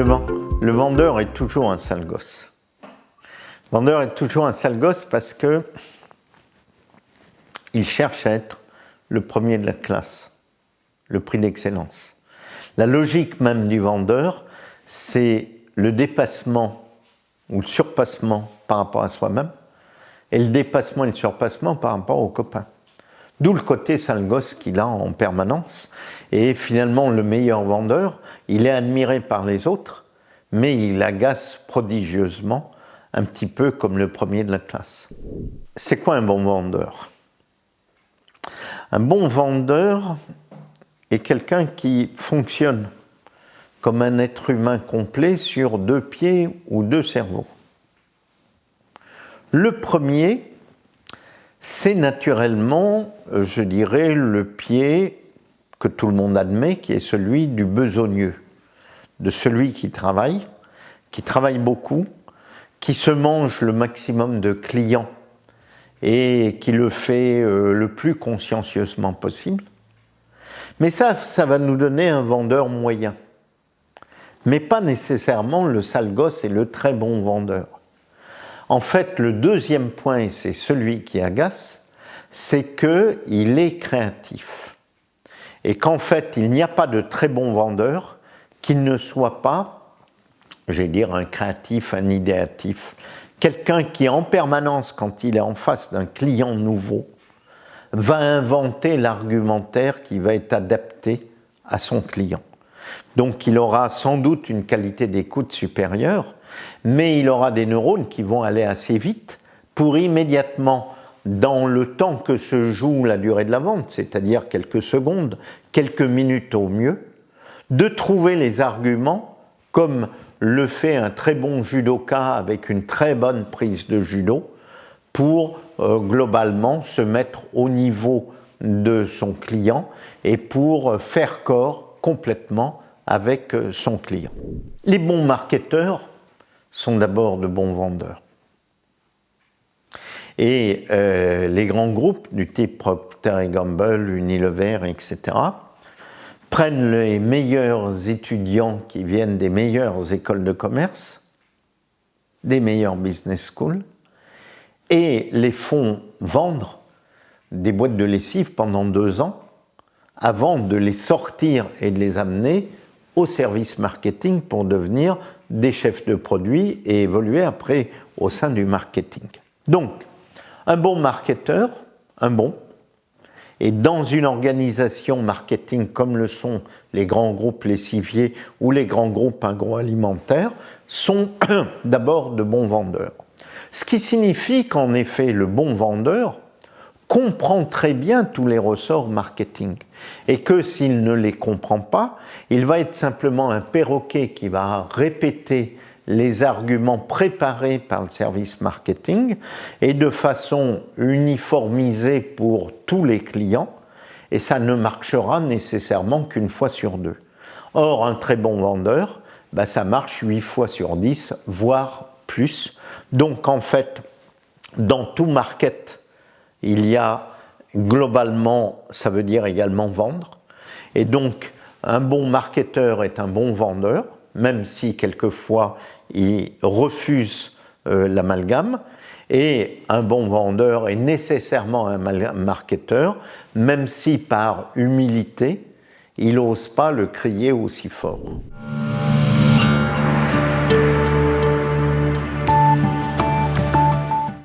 Le vendeur est toujours un sale gosse. Le vendeur est toujours un sale gosse parce que il cherche à être le premier de la classe, le prix d'excellence. La logique même du vendeur, c'est le dépassement ou le surpassement par rapport à soi-même et le dépassement et le surpassement par rapport aux copains. D'où le côté sale gosse qu'il a en permanence. Et finalement, le meilleur vendeur, il est admiré par les autres, mais il agace prodigieusement, un petit peu comme le premier de la classe. C'est quoi un bon vendeur? Un bon vendeur est quelqu'un qui fonctionne comme un être humain complet sur 2 pieds ou 2 cerveaux. Le premier, c'est naturellement, je dirais, le pied que tout le monde admet, qui est celui du besogneux, de celui qui travaille beaucoup, qui se mange le maximum de clients et qui le fait le plus consciencieusement possible. Mais ça va nous donner un vendeur moyen, mais pas nécessairement le sale gosse et le très bon vendeur. En fait, le deuxième point, et c'est celui qui agace, c'est qu'il est créatif. Et qu'en fait, il n'y a pas de très bon vendeur qui ne soit pas, je vais dire, un créatif, un idéatif. Quelqu'un qui, en permanence, quand il est en face d'un client nouveau, va inventer l'argumentaire qui va être adapté à son client. Donc, il aura sans doute une qualité d'écoute supérieure, mais il aura des neurones qui vont aller assez vite pour immédiatement, dans le temps que se joue la durée de la vente, c'est-à-dire quelques secondes, quelques minutes au mieux, de trouver les arguments comme le fait un très bon judoka avec une très bonne prise de judo pour globalement se mettre au niveau de son client et pour faire corps complètement avec son client. Les bons marketeurs sont d'abord de bons vendeurs. Et les grands groupes du type Procter & Gamble, Unilever, etc., prennent les meilleurs étudiants qui viennent des meilleures écoles de commerce, des meilleures business schools, et les font vendre des boîtes de lessive pendant 2 ans avant de les sortir et de les amener au service marketing pour devenir des chefs de produits et évoluer après au sein du marketing. Donc, un bon marketeur, et dans une organisation marketing comme le sont les grands groupes lessiviers ou les grands groupes agroalimentaires, sont d'abord de bons vendeurs. Ce qui signifie qu'en effet, le bon vendeur comprend très bien tous les ressorts marketing et que s'il ne les comprend pas, il va être simplement un perroquet qui va répéter les arguments préparés par le service marketing et de façon uniformisée pour tous les clients, et ça ne marchera nécessairement qu'une fois sur 2. Or, un très bon vendeur, ça marche 8 fois sur 10, voire plus. Donc en fait, dans tout market, il y a globalement, ça veut dire également vendre, et donc un bon marketeur est un bon vendeur, même si quelquefois il refuse l'amalgame, et un bon vendeur est nécessairement un marketeur, même si par humilité, il n'ose pas le crier aussi fort.